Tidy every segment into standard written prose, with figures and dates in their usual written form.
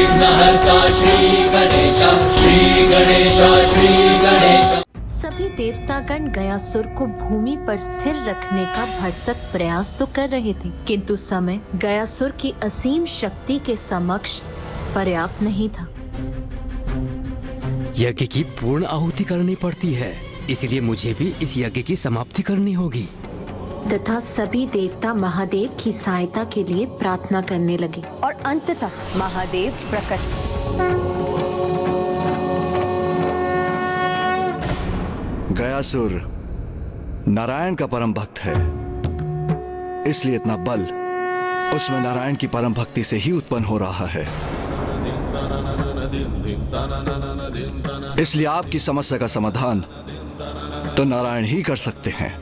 विघ्नहर्ता श्री गणेशा, श्री गणेशा, श्री गणेशा। सभी देवतागण गयासुर को भूमि पर स्थिर रखने का भरसक प्रयास तो कर रहे थे, किंतु समय गयासुर की असीम शक्ति के समक्ष पर्याप्त नहीं था। यज्ञ की पूर्ण आहुति करनी पड़ती है, इसलिए मुझे भी इस यज्ञ की समाप्ति करनी होगी। तथा सभी देवता महादेव की सहायता के लिए प्रार्थना करने लगे और अंततः महादेव प्रकट। गयासुर नारायण का परम भक्त है, इसलिए इतना बल उसमें नारायण की परम भक्ति से ही उत्पन्न हो रहा है। इसलिए आपकी समस्या का समाधान तो नारायण ही कर सकते हैं।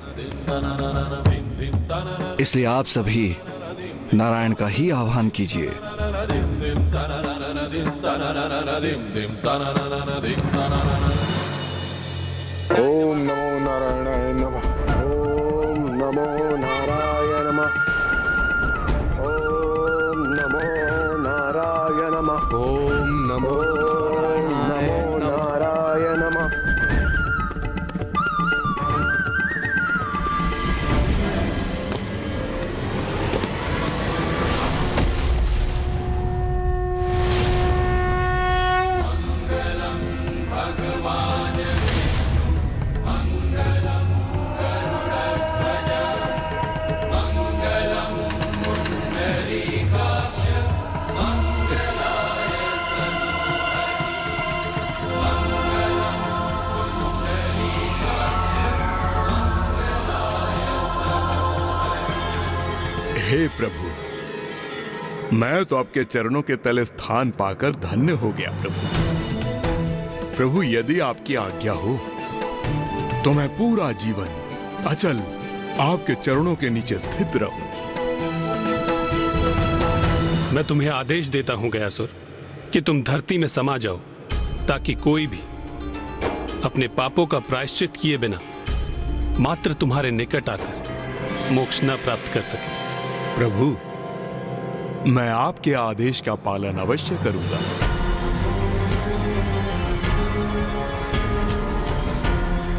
इसलिए आप सभी नारायण का ही आह्वान कीजिए। ओम नमो नारायणाय नमः। ओम नमो नारायण नमः। ओम नमो नारायण नमः। ओम नमो नारायण नमः। हे प्रभु, मैं तो आपके चरणों के तले स्थान पाकर धन्य हो गया। प्रभु, यदि आपकी आज्ञा हो तो मैं पूरा जीवन अचल आपके चरणों के नीचे स्थित रहूं। मैं तुम्हें आदेश देता हूं गयासुर कि तुम धरती में समा जाओ, ताकि कोई भी अपने पापों का प्रायश्चित किए बिना मात्र तुम्हारे निकट आकर मोक्ष न प्राप्त कर सके। प्रभु, मैं आपके आदेश का पालन अवश्य करूंगा।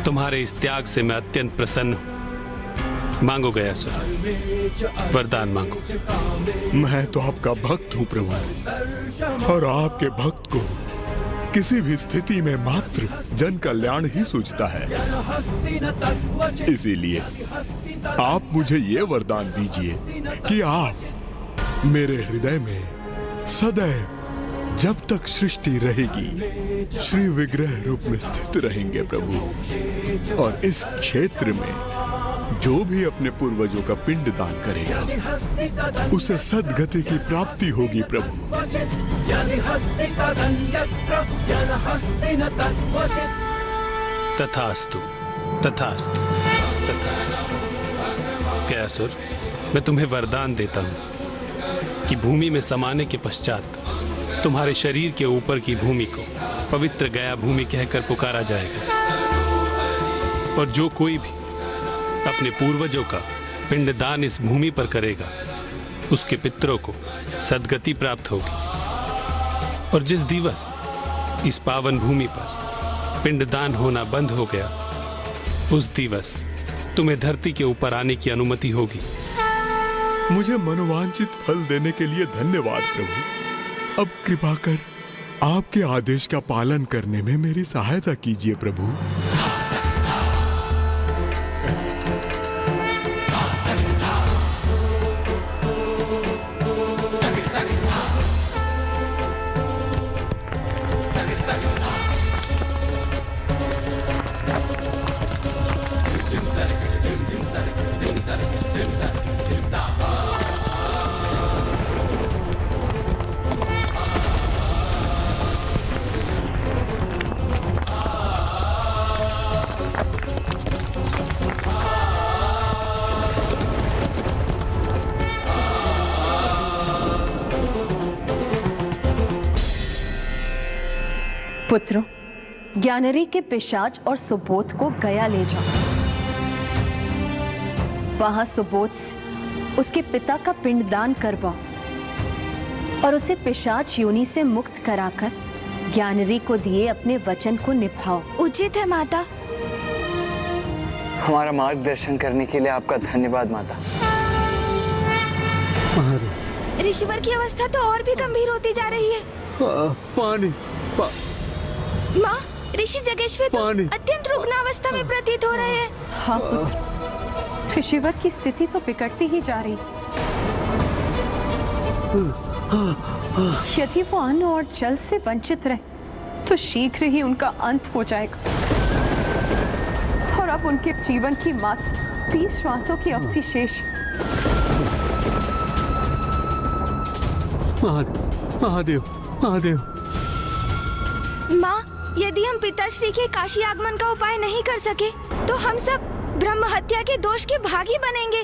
तुम्हारे इस त्याग से मैं अत्यंत प्रसन्न हूं। मांगो गयासुर, वरदान मांगो। मैं तो आपका भक्त हूं प्रभु, और आपके भक्त को किसी भी स्थिति में मात्र जन कल्याण ही सूझता है। इसीलिए आप मुझे ये वरदान दीजिए कि आप मेरे हृदय में सदैव जब तक सृष्टि रहेगी श्री विग्रह रूप में स्थित रहेंगे प्रभु। और इस क्षेत्र में जो भी अपने पूर्वजों का पिंड दान करेगा उसे सद्गति की प्राप्ति होगी प्रभु। तथास्तु, तथास्तु, तथास्तु। गयासुर, मैं तुम्हें वरदान देता हूं कि भूमि में समाने के पश्चात तुम्हारे शरीर के ऊपर की भूमि को पवित्र गया भूमि कहकर पुकारा जाएगा, और जो कोई भी अपने पूर्वजों का पिंडदान इस भूमि पर करेगा उसके पितरों को सद्गति प्राप्त होगी। और जिस दिवस इस पावन भूमि पर पिंडदान होना बंद हो गया, उस दिवस तुम्हें धरती के ऊपर आने की अनुमति होगी। मुझे मनोवांछित फल देने के लिए धन्यवाद प्रभु। अब कृपा कर आपके आदेश का पालन करने में मेरी सहायता कीजिए प्रभु। पुत्रों, ज्ञानरी के पिशाच और सुबोध को गया ले जाओ। वहां सुबोध से उसके पिता का पिंडदान करवाओ और उसे पिशाच योनि से मुक्त कराकर ज्ञानरी को दिए अपने वचन को निभाओ। उचित है माता। हमारा मार्गदर्शन करने के लिए आपका धन्यवाद माता। ऋषिवर की अवस्था तो और भी गंभीर होती जा रही है। पानी माँ, ऋषि जगेश्वर तो अत्यंत रुग्ण अवस्था में प्रतीत हो रहे हैं। हाँ पुत्र, ऋषिवर की स्थिति तो बिगड़ती ही जा रही। यदि वो अन्न और जल से वंचित रहे तो शीघ्र ही उनका अंत हो जाएगा और अब उनके जीवन की मात्र 20 श्वासों की अवधि शेष। महादेव महादेव। माँ, यदि हम पिताश्री के काशी आगमन का उपाय नहीं कर सके तो हम सब ब्रह्म हत्या के दोष के भागी बनेंगे।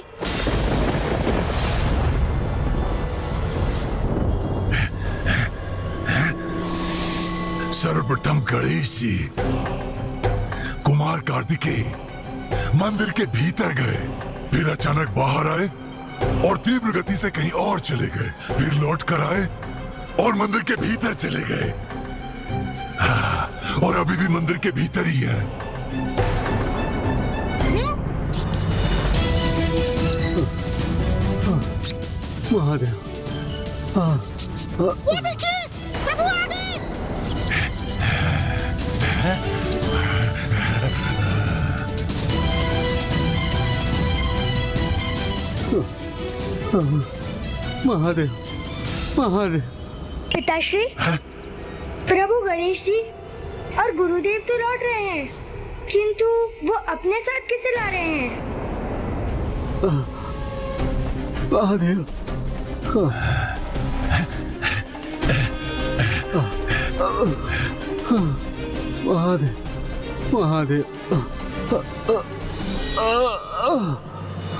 सर्वप्रथम गणेश जी कुमार कार्तिकेय मंदिर के भीतर गए, फिर अचानक बाहर आए और तीव्र गति से कहीं और चले गए, फिर लौट कर आए और मंदिर के भीतर चले गए। और अभी भी मंदिर के भीतर ही है। महादेव। वो देखिए, प्रभु आ गए। महादेव महादेव। पिताश्री, प्रभु गणेश जी और गुरुदेव तो लौट रहे हैं, किंतु वो अपने साथ किसे ला रहे हैं? महादेव। महादेव महादेव।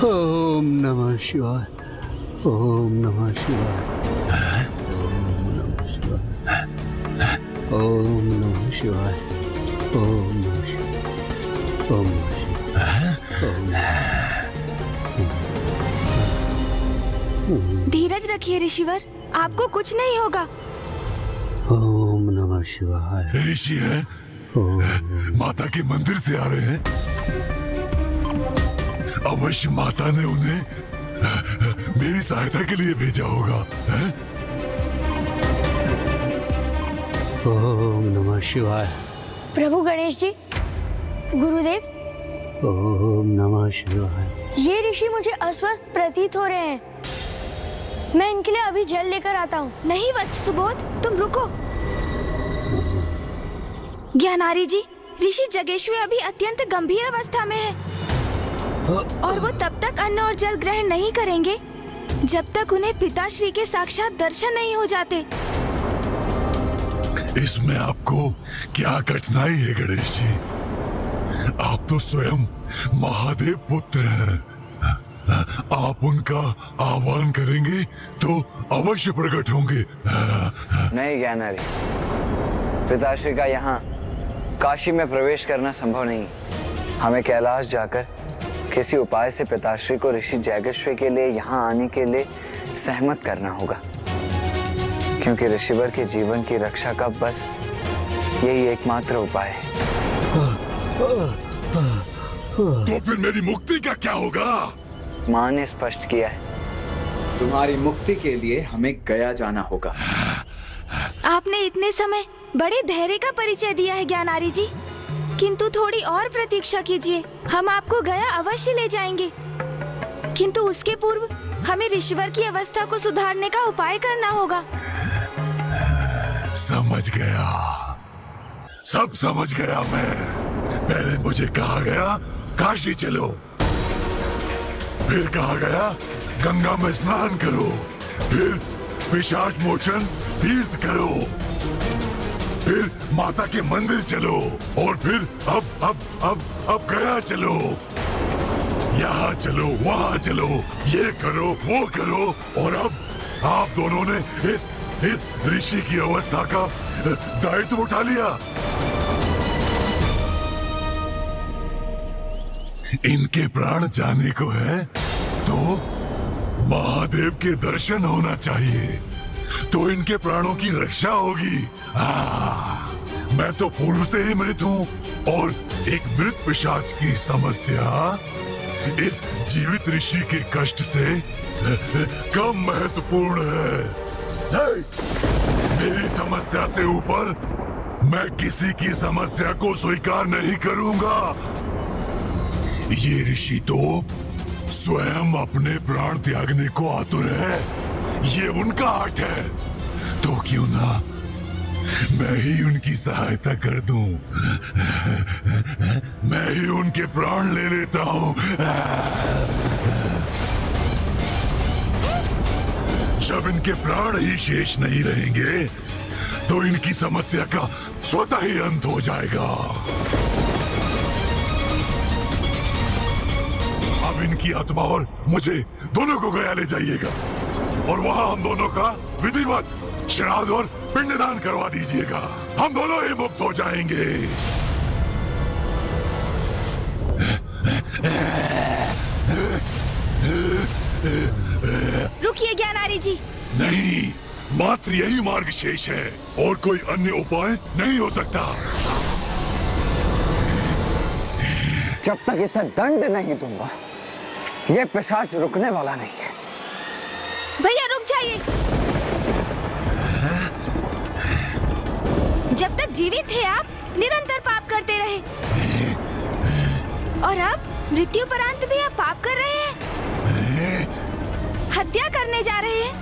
ओम नमः शिवाय। ओम नमः शिवाय। ओम नमः शिवाय। ओम नमः शिवाय। ओम नमः। धीरज रखिए ऋषिवर, आपको कुछ नहीं होगा। ओम नमः शिवाय। ऋषि है, माता के मंदिर से आ रहे हैं। अवश्य माता ने उन्हें मेरी सहायता के लिए भेजा होगा। ओम नमः शिवाय। प्रभु गणेश जी, गुरुदेव। ओम नमः शिवाय। ये ऋषि मुझे अस्वस्थ प्रतीत हो रहे हैं, मैं इनके लिए अभी जल लेकर आता हूँ। नहीं वत्स सुबोध, तुम रुको। ज्ञानारी जी, ऋषि जगेश्वर अभी अत्यंत गंभीर अवस्था में है और वो तब तक अन्न और जल ग्रहण नहीं करेंगे जब तक उन्हें पिताश्री के साक्षात दर्शन नहीं हो जाते। इसमें आपको क्या कठिनाई है गणेश जी? आप तो स्वयं महादेव पुत्र हैं। आप उनका आह्वान करेंगे तो अवश्य प्रकट होंगे। नहीं ज्ञानारी, पिताश्री का यहाँ काशी में प्रवेश करना संभव नहीं। हमें कैलाश जाकर किसी उपाय से पिताश्री को ऋषि जैगेश्वर के लिए यहाँ आने के लिए सहमत करना होगा, क्योंकि ऋषिवर के जीवन की रक्षा का बस यही एकमात्र उपाय है। तो फिर मेरी मुक्ति का क्या होगा? माँ ने स्पष्ट किया है, तुम्हारी मुक्ति के लिए हमें गया जाना होगा। आपने इतने समय बड़े धैर्य का परिचय दिया है ज्ञानारी जी, किंतु थोड़ी और प्रतीक्षा कीजिए, हम आपको गया अवश्य ले जाएंगे। किंतु उसके पूर्व हमें ऋषिवर की अवस्था को सुधारने का उपाय करना होगा। समझ गया, सब समझ गया मैं। पहले मुझे कहा गया काशी चलो, फिर कहा गया गंगा में स्नान करो, फिर पिशाच मोचन तीर्थ करो, फिर माता के मंदिर चलो और फिर अब गया चलो। यहाँ चलो, वहाँ चलो, ये करो, वो करो, और अब आप दोनों ने इस ऋषि की अवस्था का दायित्व उठा लिया। इनके प्राण जाने को है तो महादेव के दर्शन होना चाहिए। तो इनके प्राणों की रक्षा होगी। मैं तो पूर्व से ही मृत हूँ और एक मृत पिशाच की समस्या इस जीवित ऋषि के कष्ट से कम महत्वपूर्ण है। मेरी समस्या से ऊपर मैं किसी की समस्या को स्वीकार नहीं करूंगा। ये ऋषि तो स्वयं अपने प्राण त्यागने को आतुर है। ये उनका हट है, तो क्यों ना मैं ही उनकी सहायता कर दूं। मैं ही उनके प्राण ले लेता हूं। जब इनके प्राण ही शेष नहीं रहेंगे तो इनकी समस्या का स्वतः ही अंत हो जाएगा। अब इनकी आत्मा और मुझे दोनों को गया ले जाइएगा और वहां हम दोनों का विधिवत श्राद्ध और पिंडदान करवा दीजिएगा। हम दोनों ही मुक्त हो जाएंगे। रुकिए ज्ञानारी जी। नहीं, मात्र यही मार्ग शेष है और कोई अन्य उपाय नहीं हो सकता। जब तक इसे दंड नहीं दूंगा ये पिशाच रुकने वाला नहीं है। भैया रुक जाइए। जब तक जीवित थे आप निरंतर पाप करते रहे और अब मृत्युपरांत भी आप पाप कर रहे हैं। हत्या करने जा रहे हैं,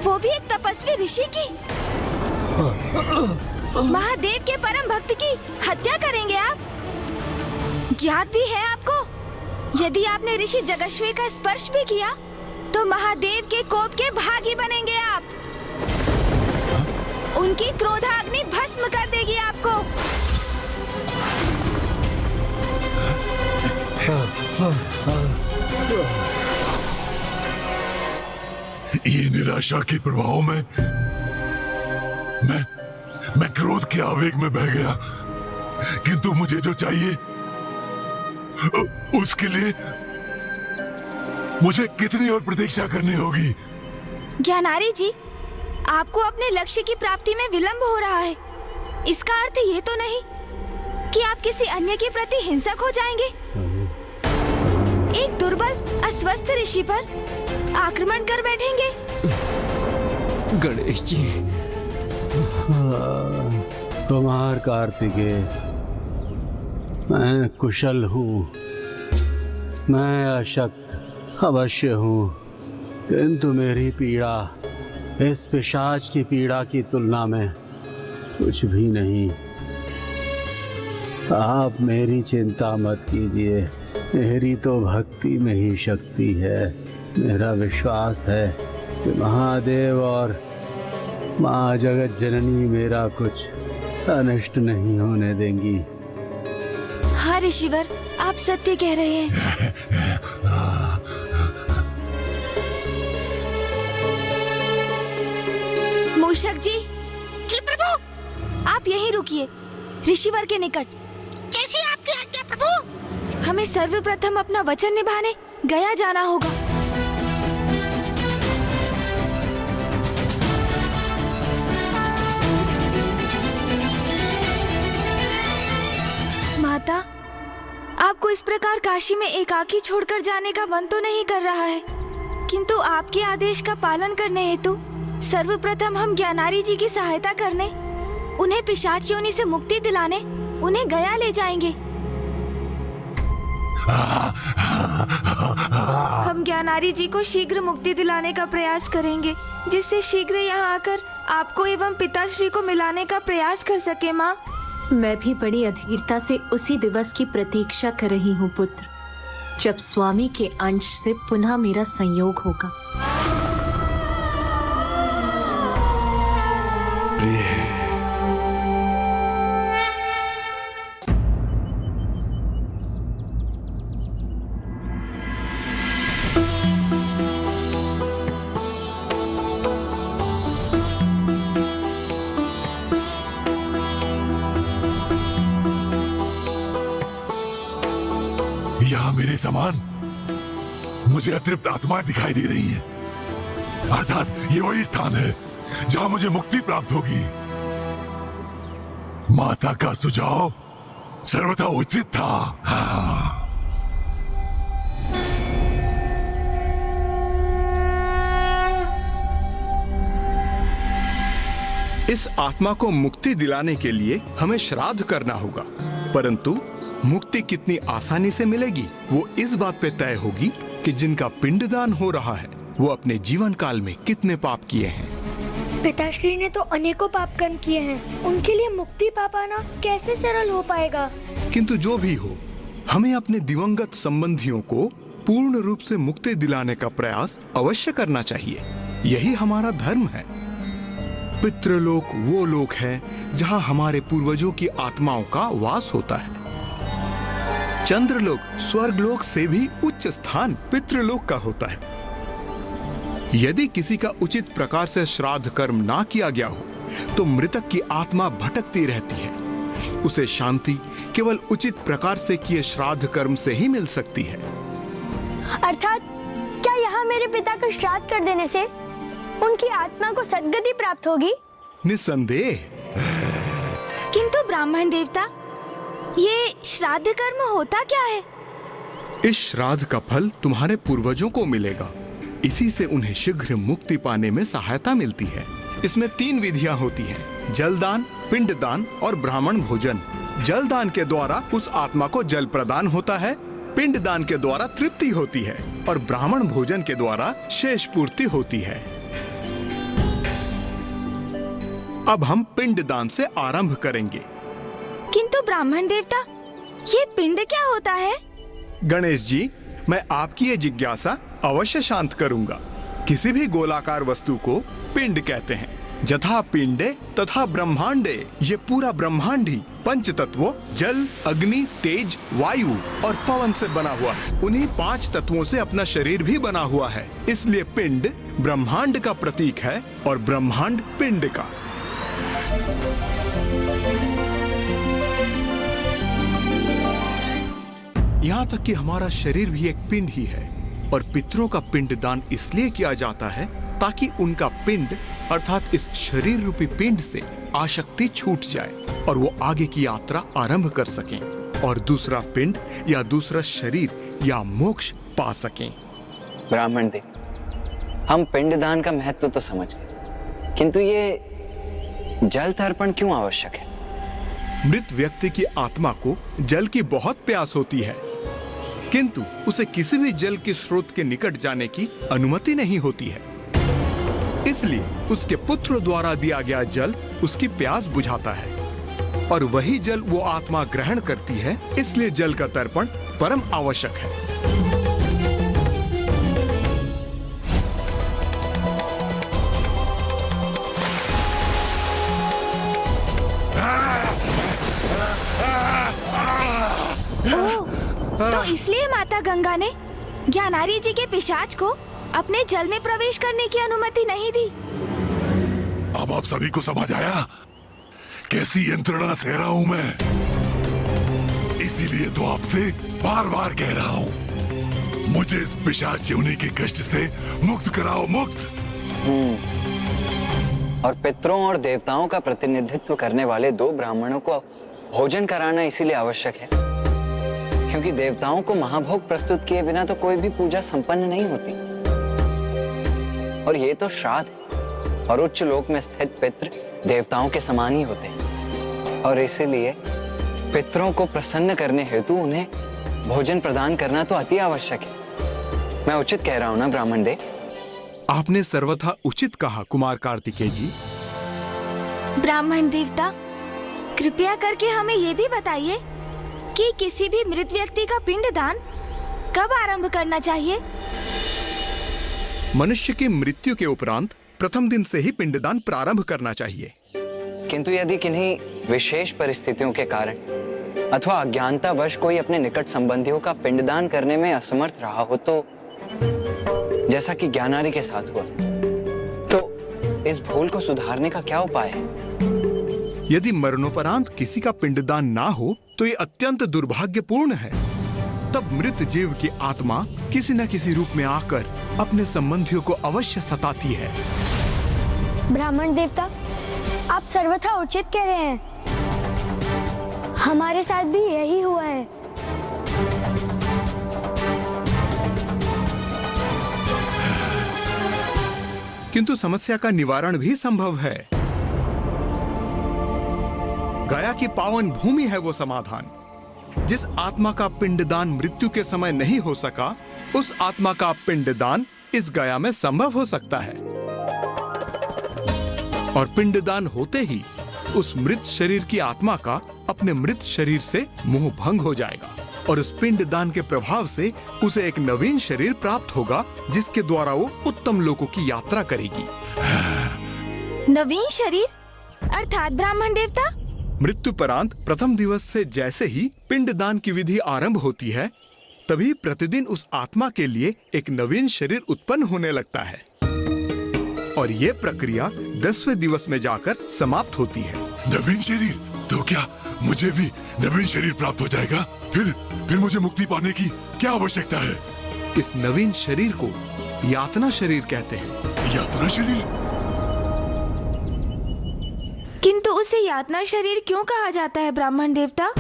वो भी एक तपस्वी ऋषि की। महादेव के परम भक्त की हत्या करेंगे आप। ज्ञात भी है आपको, यदि आपने ऋषि जगश्वे का स्पर्श भी किया तो महादेव के कोप के भागी बनेंगे आप। उनकी क्रोधाग्नि भस्म कर देगी आपको। ये निराशा के प्रभाव में मैं क्रोध के आवेग में बह गया, किंतु मुझे जो चाहिए उसके लिए मुझे कितनी और प्रतीक्षा करनी होगी? ज्ञानारी जी, आपको अपने लक्ष्य की प्राप्ति में विलंब हो रहा है। इसका अर्थ ये तो नहीं कि आप किसी अन्य के प्रति हिंसक हो जाएंगे। एक दुर्बल अस्वस्थ ऋषि पर आक्रमण कर बैठेंगे। गणेश जी, कुमार कार्तिकेय, मैं कुशल हूँ, मैं अशक्त अवश्य हूँ, किंतु मेरी पीड़ा इस पिशाच की पीड़ा की तुलना में कुछ भी नहीं। आप मेरी चिंता मत कीजिए, मेरी तो भक्ति में ही शक्ति है। मेरा विश्वास है कि महादेव और माँ जगत जननी मेरा कुछ अनिष्ट नहीं होने देंगी। हाँ ऋषिवर, आप सत्य कह रहे हैं। मूषक जी, प्रभु, आप यहीं रुकिए, ऋषिवर के निकट। कैसी आपकी आज्ञा प्रभु? हमें सर्वप्रथम अपना वचन निभाने गया जाना होगा। माता, आपको इस प्रकार काशी में एकाकी छोड़कर जाने का मन तो नहीं कर रहा है, किंतु आपके आदेश का पालन करने हेतु सर्वप्रथम हम ज्ञानारी जी की सहायता करने, उन्हें पिशाच योनि से मुक्ति दिलाने उन्हें गया ले जाएंगे। हम ज्ञानारी जी को शीघ्र मुक्ति दिलाने का प्रयास करेंगे, जिससे शीघ्र यहाँ आकर आपको एवं पिताश्री को मिलाने का प्रयास कर सके। माँ, मैं भी बड़ी अधीरता से उसी दिवस की प्रतीक्षा कर रही हूँ पुत्र, जब स्वामी के अंश से पुनः मेरा संयोग होगा। प्रिय, यहाँ मेरे समान मुझे अतृप्त आत्माएं दिखाई दे रही हैं। अर्थात ये वही स्थान है जहां मुझे मुक्ति प्राप्त होगी। माता का सुझाव सर्वथा उचित था। हाँ। इस आत्मा को मुक्ति दिलाने के लिए हमें श्राद्ध करना होगा, परंतु मुक्ति कितनी आसानी से मिलेगी वो इस बात पे तय होगी कि जिनका पिंडदान हो रहा है वो अपने जीवन काल में कितने पाप किए हैं। पिताश्री ने तो अनेकों पाप कर्म किए हैं, उनके लिए मुक्ति पा पाना कैसे सरल हो पाएगा। किंतु जो भी हो, हमें अपने दिवंगत संबंधियों को पूर्ण रूप से मुक्ति दिलाने का प्रयास अवश्य करना चाहिए। यही हमारा धर्म है। पितृलोक वो लोक है जहां हमारे पूर्वजों की आत्माओं का वास होता है। चंद्रलोक स्वर्गलोक से भी उच्च स्थान पितृलोक का होता है। यदि किसी का उचित प्रकार से श्राद्ध कर्म ना किया गया हो तो मृतक की आत्मा भटकती रहती है। उसे शांति केवल उचित प्रकार से किए श्राद्ध कर्म से ही मिल सकती है। अर्थात क्या यहाँ मेरे पिता का श्राद्ध कर देने से उनकी आत्मा को सद्गति प्राप्त होगी? निस्संदेह। किंतु ब्राह्मण देवता, ये श्राद्ध कर्म होता क्या है? इस श्राद्ध का फल तुम्हारे पूर्वजों को मिलेगा। इसी से उन्हें शीघ्र मुक्ति पाने में सहायता मिलती है। इसमें 3 विधियां होती हैं: जलदान, पिंडदान और ब्राह्मण भोजन। जलदान के द्वारा उस आत्मा को जल प्रदान होता है, पिंडदान के द्वारा तृप्ति होती है और ब्राह्मण भोजन के द्वारा शेष पूर्ति होती है। अब हम पिंडदान से आरंभ करेंगे। किंतु ब्राह्मण देवता, ये पिंड क्या होता है? गणेश जी, मैं आपकी ये जिज्ञासा अवश्य शांत करूंगा। किसी भी गोलाकार वस्तु को पिंड कहते हैं। जथा पिंडे तथा ब्रह्मांडे, ये पूरा ब्रह्मांड ही पंच तत्वों जल, अग्नि, तेज, वायु और पवन से बना हुआ है। उन्हीं 5 तत्वों से अपना शरीर भी बना हुआ है। इसलिए पिंड ब्रह्मांड का प्रतीक है और ब्रह्मांड पिंड का। यहाँ तक कि हमारा शरीर भी एक पिंड ही है और पितरों का पिंडदान इसलिए किया जाता है ताकि उनका पिंड अर्थात इस शरीर रूपी पिंड से आसक्ति छूट जाए और वो आगे की यात्रा आरंभ कर सकें और दूसरा पिंड या दूसरा शरीर या मोक्ष पा सकें। ब्राह्मण देव, हम पिंडदान का महत्व तो समझ गए, किंतु ये जल तर्पण क्यों आवश्यक है? मृत व्यक्ति की आत्मा को जल की बहुत प्यास होती है, किंतु उसे किसी भी जल के स्रोत के निकट जाने की अनुमति नहीं होती है। इसलिए उसके पुत्र द्वारा दिया गया जल उसकी प्यास बुझाता है और वही जल वो आत्मा ग्रहण करती है। इसलिए जल का तर्पण परम आवश्यक है। तो इसलिए माता गंगा ने ज्ञानारी जी के पिशाच को अपने जल में प्रवेश करने की अनुमति नहीं दी। अब आप सभी को समझ आया कैसी यंत्रणा सह रहा हूं मैं। इसीलिए तो आपसे बार बार कह रहा हूं, मुझे इस पिशाच योनि के कष्ट से मुक्त कराओ, मुक्त। और पितरों और देवताओं का प्रतिनिधित्व करने वाले 2 ब्राह्मणों को भोजन कराना इसीलिए आवश्यक है क्योंकि देवताओं को महाभोग प्रस्तुत किए बिना तो कोई भी पूजा संपन्न नहीं होती। और ये तो श्राद्ध है और उच्च लोक में स्थित पितृ देवताओं के समान ही होते हैं और इसीलिए पितरों को प्रसन्न करने हेतु उन्हें भोजन प्रदान करना तो अति आवश्यक है। मैं उचित कह रहा हूं ना ब्राह्मण देव? आपने सर्वथा उचित कहा कुमार कार्तिकेय जी। ब्राह्मण देवता, कृपया करके हमें ये भी बताइए कि किसी भी मृत व्यक्ति का पिंडदान कब आरंभ करना चाहिए? मनुष्य की मृत्यु के उपरांत प्रथम दिन से ही पिंडदान प्रारंभ करना चाहिए। किंतु यदि किन्हीं विशेष परिस्थितियों के कारण अथवा अज्ञानतावश कोई अपने निकट संबंधियों का पिंडदान करने में असमर्थ रहा हो तो, जैसा कि ज्ञानारी के साथ हुआ, तो इस भूल को सुधारने का क्या उपाय है? यदि मरणोपरांत किसी का पिंडदान ना हो तो ये अत्यंत दुर्भाग्यपूर्ण है। तब मृत जीव की आत्मा किसी न किसी रूप में आकर अपने संबंधियों को अवश्य सताती है। ब्राह्मण देवता, आप सर्वथा उचित कह रहे हैं। हमारे साथ भी यही हुआ है। किंतु समस्या का निवारण भी संभव है। गया की पावन भूमि है वो समाधान। जिस आत्मा का पिंडदान मृत्यु के समय नहीं हो सका, उस आत्मा का पिंडदान इस गया में संभव हो सकता है। और पिंडदान होते ही उस मृत शरीर की आत्मा का अपने मृत शरीर से मोह भंग हो जाएगा और उस पिंडदान के प्रभाव से उसे एक नवीन शरीर प्राप्त होगा, जिसके द्वारा वो उत्तम लोकों की यात्रा करेगी। नवीन शरीर अर्थात ब्राह्मण देवता? मृत्युपरांत प्रथम दिवस से जैसे ही पिंडदान की विधि आरंभ होती है, तभी प्रतिदिन उस आत्मा के लिए एक नवीन शरीर उत्पन्न होने लगता है और ये प्रक्रिया 10वें दिवस में जाकर समाप्त होती है। नवीन शरीर? तो क्या मुझे भी नवीन शरीर प्राप्त हो जाएगा? फिर मुझे मुक्ति पाने की क्या आवश्यकता है? इस नवीन शरीर को यातना शरीर कहते हैं। यातना शरीर? किंतु उसे यातना शरीर क्यों कहा जाता है ब्राह्मण देवता?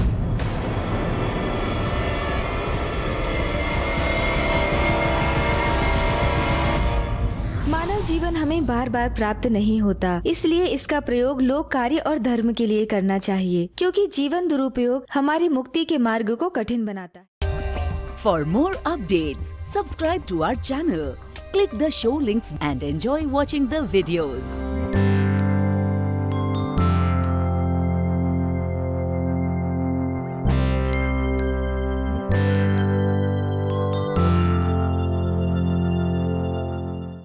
मानव जीवन हमें बार बार प्राप्त नहीं होता, इसलिए इसका प्रयोग लोक कार्य और धर्म के लिए करना चाहिए, क्योंकि जीवन दुरुपयोग हमारी मुक्ति के मार्ग को कठिन बनाता है। For more updates, subscribe to our channel, click the show links and enjoy watching the videos.